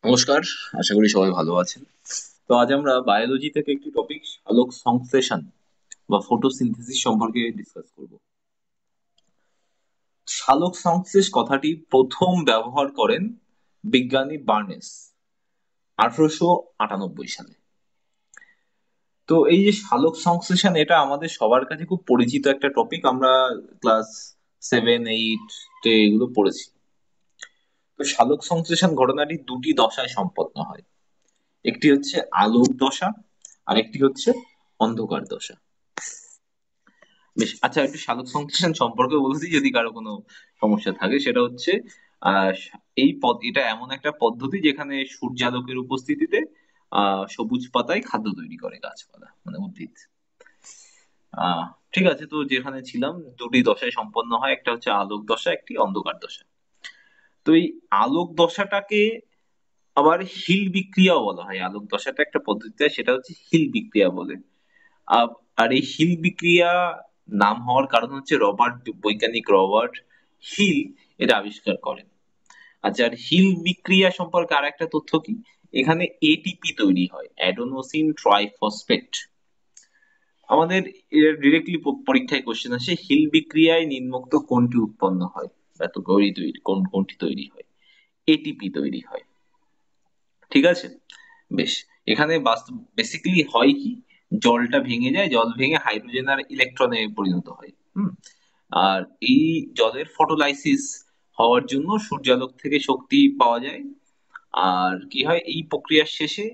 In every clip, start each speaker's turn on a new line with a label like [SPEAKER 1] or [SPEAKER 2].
[SPEAKER 1] নমস্কার, আশা করি সবাই ভালো আছেন। তো আজ আমরা বায়োলজি থেকে একটি টপিক আলোক সংশ্লেষণ বা ফটোসিনথেসিস সম্পর্কে ডিসকাস করব। সালোক সংশ্লেষ কথাটি প্রথম ব্যবহার করেন বিজ্ঞানী বার্নেস 1898 সালে। তো এই যে সালোক সংশ্লেষণ এটা আমাদের সবার কাছে খুব পরিচিত একটা টপিক। আমরা ক্লাস 7, 8 এগুলো পড়েছি। তো সালোক সংশ্লেষণ ঘটনাটি দুটি দশায় সম্পন্ন হয়। একটি হচ্ছে আলোক দশা আর একটি হচ্ছে অন্ধকার দশা। বেশ, আচ্ছা, একটু সালোক সংশ্লেষণ সম্পর্কে বলে দিই যদি কারো কোনো সমস্যা থাকে। সেটা হচ্ছে এটা এমন একটা পদ্ধতি যেখানে সূর্যালোকের উপস্থিতিতে সবুজ পাতায় খাদ্য তৈরি করে গাছপালা মানে উদ্ভিদ। আহ ঠিক আছে, তো যেখানে ছিলাম দুটি দশায় সম্পন্ন হয়, একটা হচ্ছে আলোক দশা, একটি অন্ধকার দশা। তো এই আলোক দশাটাকে আবার হিল বিক্রিয়াও বলা হয়। আলোক দশাটা একটা পদ্ধতি হয়, সেটা হচ্ছে হিল বিক্রিয়া বলে। আর এই হিল বিক্রিয়া নাম হওয়ার কারণ হচ্ছে বৈজ্ঞানিক রবার্ট হিল এটা আবিষ্কার করেন। আচ্ছা, আর হিল বিক্রিয়া সম্পর্কে আর একটা তথ্য কি, এখানে এটিপি তৈরি হয়, অ্যাডেনোসিন ট্রাইফসফেট। আমাদের ডিরেক্টলি পরীক্ষায় কোশ্চেন আসে, হিল বিক্রিয়ায় নিম্নোক্ত কোনটি উৎপন্ন হয়, এত কোনটি তৈরি হয়? এটিপি তৈরি হয়। ঠিক আছে, বেশ। এখানে বাস্তব বেসিক্যালি হয় কি, জলটা ভেঙে যায়, জল ভেঙে হাইড্রোজেন আর ইলেকট্রনে পরিণত হয়। আর এই জলের ফটোলাইসিস হওয়ার জন্য সূর্যালোক থেকে শক্তি পাওয়া যায়। আর কি হয়, এই প্রক্রিয়ার শেষে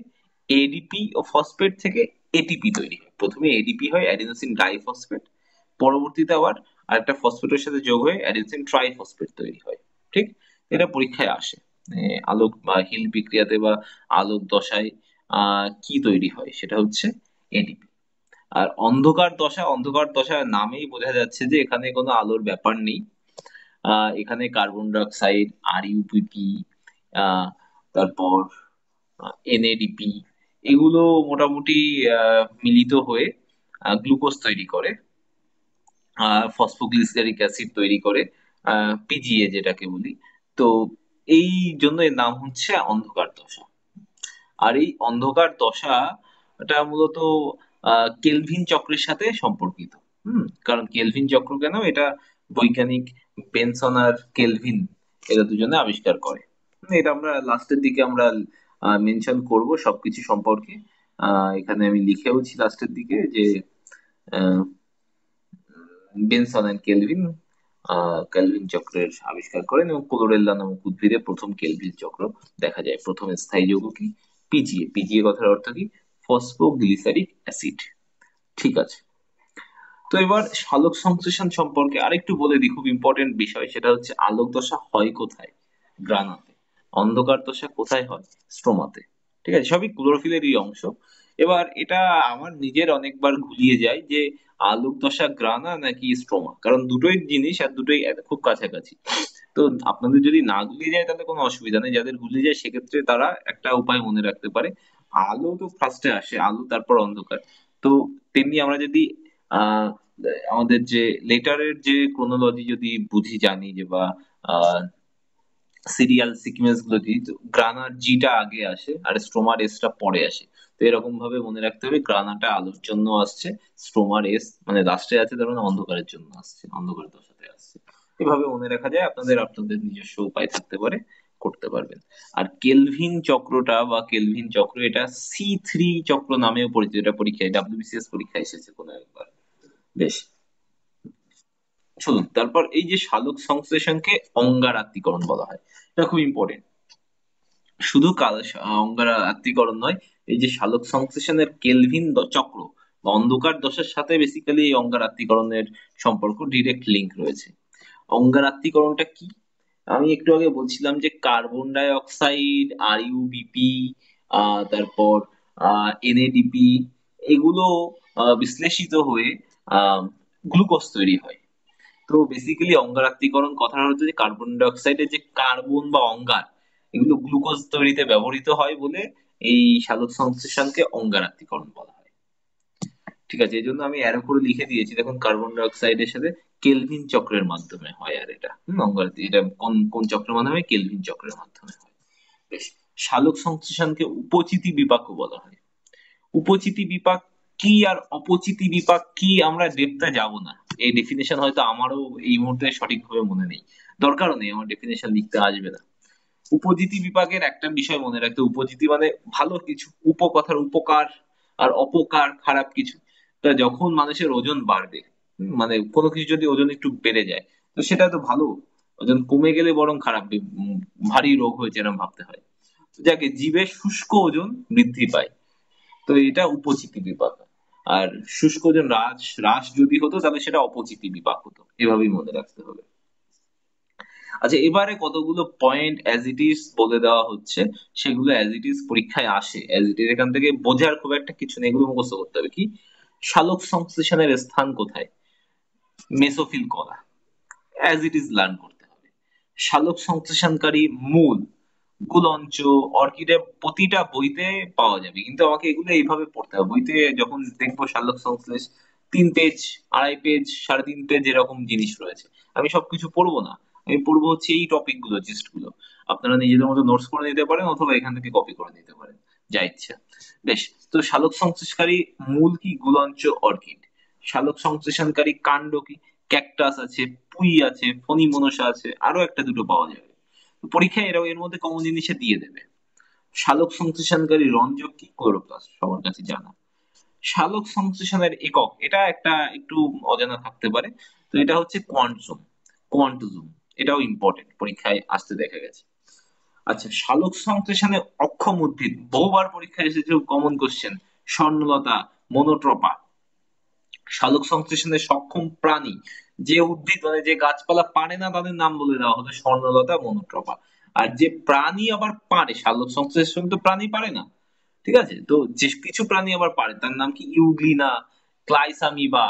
[SPEAKER 1] এডিপি ও ফসফেট থেকে এটিপি তৈরি হয়। প্রথমে এডিপি হয়, অ্যাডিনোসিন ডাইফসফেট। পরবর্তীতে আবার আরেকটা ফসফেটের সাথে যোগ হয়ে অ্যাডিনোসিন ট্রাইফসফেট তৈরি হয়। ঠিক, এটা পরীক্ষায় আসে। আলোক বা হিল বিক্রিয়াতে বা আলোক দশায় কি তৈরি হয়, সেটা হচ্ছে এডিপি। আর অন্ধকার দশা নামেই বোঝা যাচ্ছে যে এখানে কোনো আলোর ব্যাপার নেই। এখানে কার্বন ডাই অক্সাইড, আর ইউপিপি, তারপর এনএডিপি, এগুলো মোটামুটি মিলিত হয়ে গ্লুকোজ তৈরি করে, ফসফোগ্লিসারিক অ্যাসিড তৈরি করে, পিজিএ যেটাকে বলি। তো এই জন্য এর নাম হচ্ছে অন্ধকার দশা। আর এই অন্ধকার দশাটা মূলত কেলভিন চক্রের সাথে সম্পর্কিত। কারণ কেলভিন চক্র কেন, এটা বৈজ্ঞানিক বেনসন আর কেলভিন এরা দুজনে আবিষ্কার করে। এটা আমরা লাস্টের দিকে আমরা মেনশন করব সবকিছু সম্পর্কে। এখানে আমি লিখেওছি লাস্টের দিকে যে আহ, বেনসন এন্ড কেলভিন কেলভিন চক্রের আবিষ্কার করেন, এবং ক্লোরেল্লা নামক উদ্ভিদে প্রথম কেলভিন চক্র দেখা যায়। প্রথম স্থায়ী যৌগ কি, পিজিএ। পিজিএ কথার অর্থ কি, ফসফোগ্লিসারিক অ্যাসিড। ঠিক আছে, তো এবার সালোক সংশ্লেষণ সম্পর্কে আরেকটু বলে দিই, খুব ইম্পর্টেন্ট বিষয়। সেটা হচ্ছে আলোক দশা হয় কোথায়? গ্রানাতে। অন্ধকার দশা কোথায় হয়? স্ট্রোমাতে। ঠিক আছে, সবই ক্লোরোফিলেরই অংশ। এবার এটা আমার নিজের অনেকবার ঘুলিয়ে যায় যে আলোক দশা গ্রানা নাকি স্ট্রোমা, কারণ দুটোই জিনিস আর দুটোই খুব কাছাকাছি। তো আপনাদের যদি না গুলিয়ে যায় তাহলে কোনো অসুবিধা নেই, যাদের গুলিয়ে যায় সেক্ষেত্রে তারা একটা উপায় মনে রাখতে পারে, আলো তো ফার্স্টে আসে, আলো তারপর অন্ধকার। তো তেমনি আমরা যদি আহ আমাদের যে লেটারের যে ক্রোনোলজি যদি বুঝি, জানি যে বা সিরিয়াল সিকোয়েন্স গুলো দিই, তো গ্রানার জিটা আগে আসে আর স্ট্রোমার এসটা পরে আসে। তো এরকম ভাবে মনে রাখতে হবে, গ্রানাটা আলোর জন্য আসছে, স্ট্রোমার এস মানে লাস্টে আছে, তার মানে অন্ধকারের জন্য আসছে, অন্ধকার দশাতে আসছে। এভাবে মনে রাখা যায়, আপনাদের আপনাদের নিজস্ব উপায় থাকতে পারে, করতে পারবেন। আর কেলভিন চক্রটা বা কেলভিন চক্র, এটা C3 চক্র নামেও পরিচিত। এটা পরীক্ষায় ডাব্লিউবিসিএস পরীক্ষায় এসেছে কোনো একবার। বেশ, শুনুন, তারপর এই যে সালোক সংশ্লেষণকে অঙ্গারাত্তীকরণ বলা হয়। এটা খুব ইম্পর্টেন্ট। শুধু অঙ্গার আত্তীকরণ নয়, এই যে সালোক সংশ্লেষণের কেলভিন চক্র বা অন্ধকার দশার সাথে বেসিক্যালি এই অঙ্গার আত্তীকরণের সম্পর্ক, ডিরেক্ট লিংক রয়েছে। অঙ্গার আত্তীকরণটা কি? আমি একটু আগে বলছিলাম যে কার্বন ডাই অক্সাইড, আর ইউবিপি, তারপর এনএডিপি, এগুলো বিশ্লেষিত হয়ে গ্লুকোজ তৈরি হয়। তো বেসিক্যালি অঙ্গারাত্তীকরণ কথাটা হচ্ছে যে কার্বন ডাই অক্সাইডের যে কার্বন বা অঙ্গার, এগুলো গ্লুকোজ তৈরিতে ব্যবহৃত হয় বলে এই সালোক সংশ্লেষণকে অঙ্গারাত্তীকরণ বলা হয়। ঠিক আছে, এই জন্য আমি অ্যারো করে লিখে দিয়েছি, দেখুন কার্বন ডাই অক্সাইডের সাথে কেলভিন চক্রের মাধ্যমে হয়। আর এটা অঙ্গারাত্তি, এটা কোন কোন চক্রের মাধ্যমে? কেলভিন চক্রের মাধ্যমে হয়। বেশ, সালোক সংশ্লেষণকে উপচিতি বিপাকও বলা হয়। উপচিতি বিপাক কি আর অপচিতি বিপাক কি আমরা ডেপথে যাব না, এই ডেফিনেশন হয়তো আমারও এই মুহূর্তে সঠিকভাবে মনে নেই, দরকারও নেই, আমার ডেফিনেশন লিখতে আসবে না। উপজিতি বিপাকের একটা বিষয় মনে রাখতে, উপজিতি মানে ভালো কিছু, উপকথার উপকার, আর অপকার খারাপ কিছু। তা যখন মানুষের ওজন বাড়বে, মানে কোনো কিছু যদি ওজন একটু বেড়ে যায়, তো সেটা তো ভালো। ওজন কমে গেলে বরং খারাপ, ভারী রোগ হয়েছে এরকম ভাবতে হয়। যাকে জীবের শুষ্ক ওজন বৃদ্ধি পায়, তো এটা উপচিতি বিপাক। আর শুষ্ক ওজন হ্রাস হ্রাস যদি হতো তাহলে সেটা অপচিতি বিপাক হতো, এভাবেই মনে রাখতে হবে। আচ্ছা, এবারে কতগুলো পয়েন্ট অ্যাজ ইট ইজ বলে দেওয়া হচ্ছে, সেগুলো অ্যাজ ইট ইজ পরীক্ষায় আসে, অ্যাজ ইট ইজ এখান থেকে বোঝার খুব একটা কিছু নেই, এগুলো মুখস্থ করতে হবে। কি, সালোক সংশ্লেষণের স্থান কোথায়? মেসোফিল কলা, অ্যাজ ইট ইজ লার্ন করতে হবে। সালোক সংশ্লেষণকারী মূল, গুলঞ্চ, অর্কিডের প্রতিটা বইতে পাওয়া যাবে, কিন্তু আমাকে এগুলো এইভাবে পড়তে হবে। বইতে যখন দেখবো সালোক সংশ্লেষ 3 পেজ, 2.5 পেজ, 3.5 পেজ এরকম জিনিস রয়েছে, আমি সবকিছু পড়বো না। আমি পড়বো হচ্ছে এই টপিক গুলো, জিস্ট গুলো। আপনারা নিজেদের মতো নোটস করে নিতে পারেন অথবা এখান থেকে কপি করে নিতে পারেন, যা ইচ্ছা। বেশ, তো সালোক সংশ্লেষকারী মূল কি, গুলঞ্চ, অর্কিড। সালোক সংশ্লেষণকারী কাণ্ড কি, ক্যাকটাস আছে, পুঁই আছে, ফণিমনসা আছে, আরো একটা দুটো পাওয়া যাবে। তো পরীক্ষায় এর মধ্যে কমন জিনিসে দিয়ে দেবে। সালোক সংশ্লেষণকারী রঞ্জক কি, ক্লোরোপ্লাস্ট, সবার কাছে জানা। সালোক সংশ্লেষণের একক, এটা একটা একটু অজানা থাকতে পারে, তো এটা হচ্ছে কোয়ান্টজুম। কোয়ান্টোজুম, এটাও ইম্পর্টেন্ট, পরীক্ষায় আসতে দেখা গেছে। আচ্ছা, সালোক সংশ্লেষণে অক্ষম উদ্ভিদ, বহুবার পরীক্ষায় এসেছে, কমন কোশ্চেন। স্বর্ণলতা, মনোট্রপা। সালোক সংশ্লেষণে সক্ষম প্রাণী, যে উদ্ভিদ মানে যে গাছপালা পারে না তাদের নাম বলে দেওয়া হলো স্বর্ণলতা, মনোট্রপা। আর যে প্রাণী আবার পারে, সালোক সংশ্লেষণ তো প্রাণী পারে না, ঠিক আছে, তো যে কিছু প্রাণী আবার পারে তার নাম কি, ইউগ্লিনা, ক্লাইসামিবা।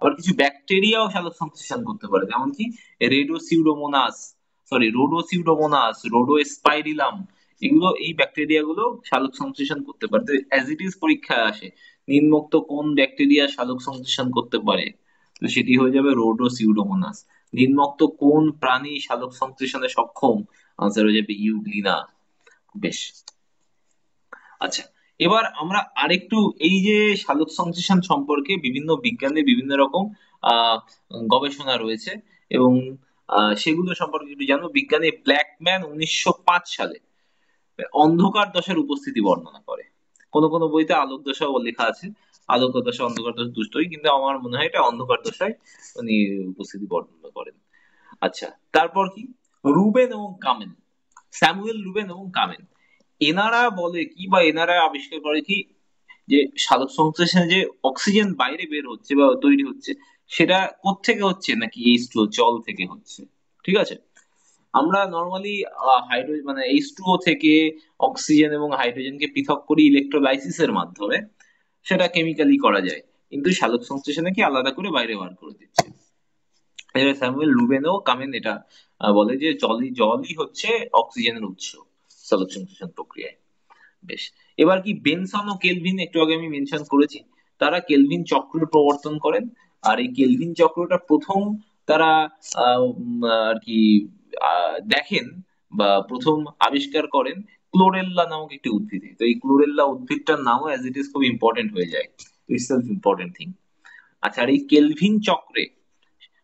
[SPEAKER 1] আবার কিছু ব্যাকটেরিয়াও সালোক সংশ্লেষণ করতে পারে, যেমন কি রেডোসিউডোমোনাস, রোডোসিউডোমোনাস, রোডোস্পাইরিলাম। এগুলো, এই ব্যাকটেরিয়া গুলো সালোক সংশ্লেষণ করতে পারে। অ্যাজ ইট ইজ পরীক্ষায় আসে, নিম্নোক্ত কোন ব্যাকটেরিয়া সালোক সংশ্লেষণ করতে পারে, তো সেটি হয়ে যাবে রোডোসিউডোমোনাস। নিম্নোক্ত কোন প্রাণী সালোক সংশ্লেষণে সক্ষম, আনসার হয়ে যাবে ইউগ্লিনা। বেশ, আচ্ছা, এবার আমরা আরেকটু এই যে সালোক সংশ্লেষণ সম্পর্কে বিভিন্ন বিজ্ঞানের বিভিন্ন রকম আহ গবেষণা রয়েছে, এবং সেগুলো সম্পর্কে একটু জানবো। বিজ্ঞানী ব্ল্যাকম্যান 1905 সালে অন্ধকার দশার উপস্থিতি বর্ণনা করে। কোন কোন বইতে আলোক দশাও লেখা আছে, আলোক দশা, অন্ধকার দশা দুটোই, কিন্তু আমার মনে হয় এটা অন্ধকার দশায় উনি উপস্থিতি বর্ণনা করেন। আচ্ছা, তারপর কি, রুবেন এবং কামেন, স্যামুয়েল রুবেন এবং কামেন, এনারা বলে কি বা এনারা আবিষ্কার করে কি, যে সালোক সংশ্লেষণে যে অক্সিজেন বাইরে বের হচ্ছে বা তৈরি হচ্ছে, সেটা কোত্থেকে হচ্ছে, নাকি H2O, জল থেকে হচ্ছে। ঠিক আছে, আমরা নর্মালি হাইড্রোজেন মানে H2O থেকে অক্সিজেন এবং হাইড্রোজেনকে পৃথক করি ইলেকট্রোলাইসিসের মাধ্যমে, সেটা কেমিক্যালি করা যায়, কিন্তু সালোক সংশ্লেষণে কি আলাদা করে বাইরে বার করে দিচ্ছে। এবার স্যামুয়েল রুবেন ও কামেন এটা বলে যে জলই জলই হচ্ছে অক্সিজেনের উৎস সালোক সংশ্লেষণ প্রক্রিয়ায়। বেশ, এবার কি, বেনসন ও কেলভিন, একটু আগে আমি মেনশন করেছি, তারা কেলভিন চক্র প্রবর্তন করেন। আর এই কেলভিন চক্রটা প্রথম তারা আর কি দেখেন বা প্রথম আবিষ্কার করেন ক্লোরেল্লা নামক একটি উদ্ভিদে। তো এই ক্লোরেল্লা উদ্ভিদটার নামও অ্যাজ ইট ইজ খুব ইম্পর্টেন্ট হয়ে যায়, ইটসেলফ ইম্পর্টেন্ট থিং। আচ্ছা, আর এই কেলভিন চক্রে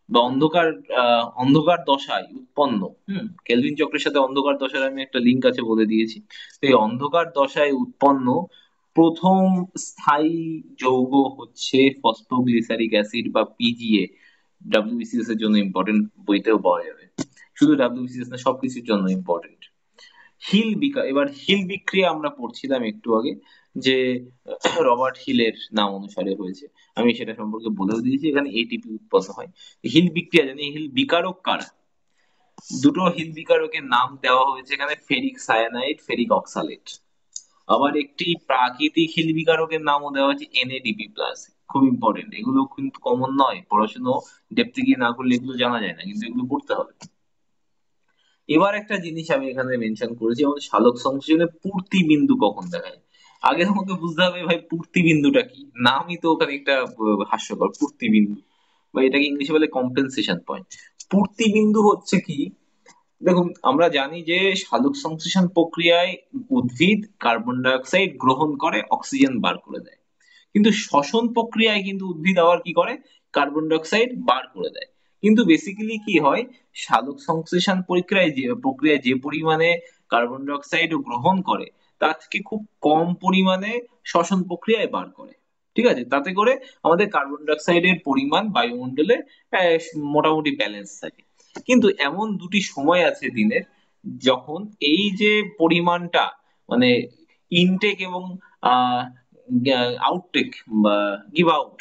[SPEAKER 1] বা অন্ধকার দশায় উৎপন্ন, কেলভিন চক্রের সাথে অন্ধকার দশার আমি একটা লিংক আছে বলে দিয়েছি। তো এই অন্ধকার দশায় উৎপন্ন প্রথম স্থায়ী যৌগ হচ্ছে ফসফোগ্লিসারিক অ্যাসিড বা পিজিএ। ডাব্লিউবিসিএস এর জন্য ইম্পর্টেন্ট, বইতেও পাওয়া যাবে। শুধু ডাব্লিউবিসিএস না, সবকিছুর জন্য ইম্পর্টেন্ট। এবার হিল বিক্রিয়া আমরা পড়ছিলাম একটু আগে, যে রবার্ট হিলের নাম অনুসারে হয়েছে, আমি সেটা সম্পর্কে বলেও দিয়েছি। এখানে এটিপি উৎপন্ন হয়। হিল বিক্রিয়া জানি, হিল বিকারক কারা? দুটো হিল বিকারকের নাম দেওয়া হয়েছে এখানে, ফেরিক সায়ানাইড, ফেরিক অক্সালেট। আবার একটি প্রাকৃতিক হিল বিকারকের নামও দেওয়া হয়েছে NADP+। খুব ইম্পর্টেন্ট, এগুলো কিন্তু কমন নয়, পড়াশোনা ডেপথে গিয়ে না করলে এগুলো জানা যায় না, কিন্তু এগুলো পড়তে হবে। এবার একটা জিনিস আমি এখানে মেনশন করেছি, আমাদের সালোক সংশ্লেষণে পূর্তি বিন্দু কখন দেখা যায়। আগে আমাকে বুঝতে হবে ভাই পূর্তি বিন্দুটা কি, নামই তো ওখানে একটা হাস্যকর, পূর্তি বিন্দু, বা এটাকে ইংলিশে বলে কম্পেনসেশন পয়েন্ট। পূর্তি বিন্দু হচ্ছে কি, দেখুন, আমরা জানি যে সালোক সংশ্লেষণ প্রক্রিয়ায় উদ্ভিদ কার্বন ডাই অক্সাইড গ্রহণ করে অক্সিজেন বার করে দেয়, কিন্তু শ্বসন প্রক্রিয়ায় কিন্তু উদ্ভিদ আবার কি করে, কার্বন ডাই অক্সাইড বার করে দেয়। কিন্তু বেসিক্যালি কি হয়, সালোক সংশ্লেষণ প্রক্রিয়ায় যে পরিমাণে কার্বন ডাই অক্সাইড গ্রহণ করে তার থেকে খুব কম পরিমাণে শ্বসন প্রক্রিয়ায় বার করে। ঠিক আছে, তাতে করে আমাদের কার্বন ডাই অক্সাইডের পরিমাণ বায়ুমণ্ডলে মোটামুটি ব্যালেন্স থাকে। কিন্তু এমন দুটি সময় আছে দিনের যখন এই যে পরিমাণটা, মানে ইনটেক এবং আহ আউটটেক বা গিভ আউট,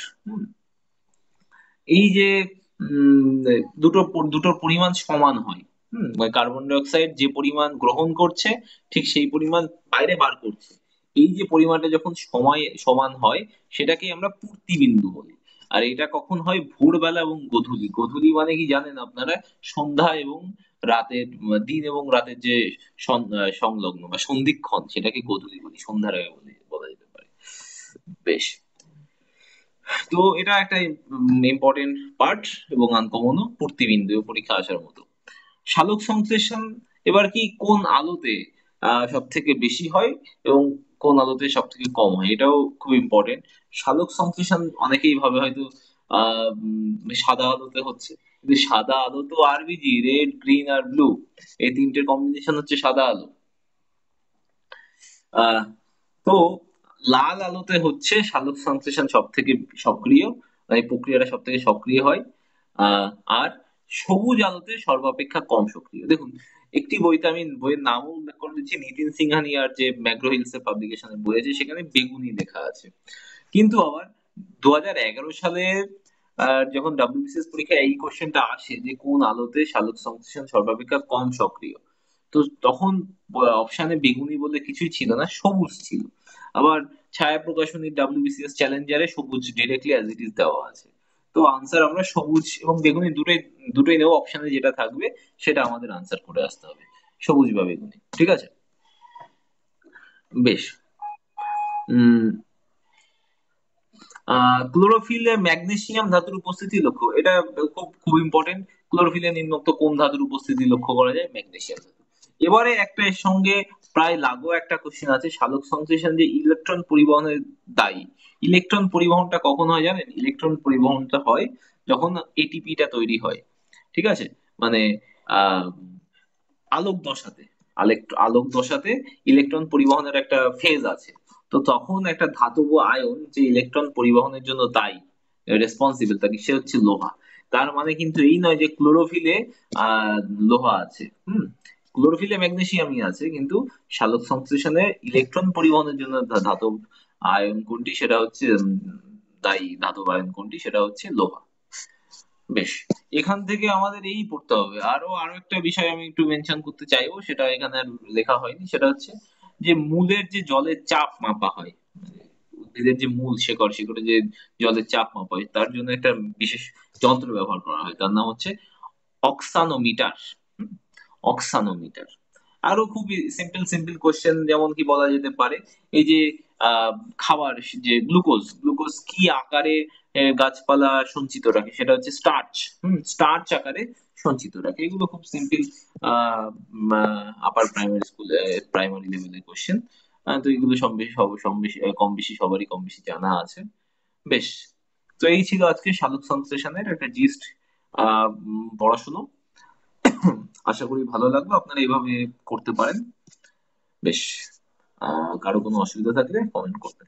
[SPEAKER 1] এই যে দুটোর পরিমাণ সমান হয়। মানে কার্বন ডাই অক্সাইড যে পরিমাণ গ্রহণ করছে ঠিক সেই পরিমাণ বাইরে বার করছে। এই যে পরিমাণটা যখন সমান হয় সেটাকে আমরা পূর্তি বিন্দু বলি। আর এটা কখন হয়, ভোরবেলা এবং গোধূলি। গোধূলি মানে কি জানেন আপনারা, সন্ধ্যা এবং রাতের, দিন এবং রাতের যে সংলগ্ন বা সন্ধিক্ষণ, সেটাকে গোধূলি বলি, সন্ধ্যার আগে বলা যেতে পারে। বেশ, তো এটা একটা ইম্পর্টেন্ট পার্ট এবং আনকমনও, পূর্তিবিন্দু পরীক্ষা আসার মতো। সালোক সংশ্লেষণ এবার কি কোন আলোতে সব থেকে বেশি হয় এবং কোন আলোতে সব থেকে কম হয়, এটাও খুব ইম্পর্টেন্ট। সালোক সংশ্লেষণ অনেকেই ভাবে হয়তো সাদা আলোতে হচ্ছে, কিন্তু সাদা আলো তো আরবিজি, রেড গ্রিন আর ব্লু, এই তিনটের কম্বিনেশন হচ্ছে সাদা আলো। আহ তো লাল আলোতে হচ্ছে সালোক সংশ্লেষণ সব থেকে সক্রিয়, এই প্রক্রিয়াটা সব থেকে সক্রিয় হয়। আহ আর সবুজ আলোতে সর্বাপেক্ষা কম সক্রিয়। দেখুন, একটি বইতে আমি বইয়ের নামও উল্লেখ করে দিচ্ছি, নিতিন সিংহানিয়ার যে ম্যাগ্রো হিলস এর পাবলিকেশনের বই আছে, সেখানে বেগুনি লেখা আছে। কিন্তু আবার 2011 সালের যখন ডব্লিউবিসিএস পরীক্ষায় এই কোশ্চেনটা আসে যে কোন আলোতে সালোক সংশ্লেষণ সর্বাপেক্ষা কম সক্রিয়, তো তখন অপশনে বেগুনি বলে কিছুই ছিল না, সবুজ ছিল। আবার ছায়া প্রকাশনী ডব্লিউবিসিএস চ্যালেঞ্জারে সবুজ ডিরেক্টলি অ্যাজ ইট ইজ দেওয়া আছে। তো আনসার আমরা সবুজ এবং বেগুনি দুটোই দুটোই নেব, অপশনে যেটা থাকবে সেটা আমাদের আনসার করে আসতে হবে, সবুজ বা বেগুনি। ঠিক আছে, বেশ। উম ক্লোরোফিলে ম্যাগনেসিয়াম ধাতুর উপস্থিতি লক্ষ্য, এটা খুব খুব ইম্পর্টেন্ট। ক্লোরোফিলে নিম্নোক্ত কোন ধাতুর উপস্থিতি লক্ষ্য করা যায়, ম্যাগনেসিয়াম ধাতু। এবারে একটা এর সঙ্গে প্রায় লাগোয়া একটা কোশ্চেন আছে, সালোক সংশ্লেষণ যে ইলেকট্রন পরিবহনের দায়ী। ইলেকট্রন পরিবহনটা কখন হয় জানেন? ইলেকট্রন পরিবহনটা হয় যখন এটিপিটা তৈরি হয়। ঠিক আছে, মানে আহ আলোক দশাতে, আলোক দশাতে ইলেকট্রন পরিবহনের একটা ফেজ আছে। তো তখন একটা ধাতব আয়ন যে ইলেকট্রন পরিবহনের জন্য দায়ী, রেসপন্সিবল, তাকে সে হচ্ছে লোহা। তার মানে কিন্তু এই নয় যে ক্লোরোফিলে আহ লোহা আছে। ক্লোরোফিলে ম্যাগনেসিয়ামই আছে, কিন্তু সালোক সংশ্লেষণে ইলেকট্রন পরিবহনের জন্য ধাতব আয়ন কোনটি, সেটা হচ্ছে দায়ী ধাতব আয়ন কোনটি, সেটা হচ্ছে লোহা। বেশ, এখান থেকে আমাদের এই পড়তে হবে। আরো আরো একটা বিষয় আমি একটু মেনশন করতে চাইবো, সেটা এখানে আর লেখা হয়নি, সেটা হচ্ছে যে মূলের যে জলের চাপ মাপা হয়, মানে উদ্ভিদের যে মূল শিকড়, শিকড়ে যে জলের চাপ মাপা হয়, তার জন্য একটা বিশেষ যন্ত্র ব্যবহার করা হয়, তার নাম হচ্ছে অক্সানোমিটার। অক্সানোমিটার। আরো খুবই সিম্পল সিম্পল কোশ্চেন যেমন কি বলা যেতে পারে, এই যে আহ খাবার, যে গ্লুকোজ, গ্লুকোজ কি আকারে গাছপালা সঞ্চিত রাখে, সেটা হচ্ছে স্টার্চ। স্টার্চ আকারে সঞ্চিত রাখে। এগুলো খুব সিম্পল আপার প্রাইমারি স্কুলে, প্রাইমারি লেভেলের কোশ্চেন। তো এগুলো কম বেশি সবারই কম বেশি জানা আছে। বেশ, তো এই ছিল আজকে সালোক সংশ্লেষণের একটা জিস্ট পড়াশোনা। আশা করি ভালো লাগলো, আপনারা এইভাবে করতে পারেন। বেশ, কারো কোনো অসুবিধা থাকলে কমেন্ট করবেন।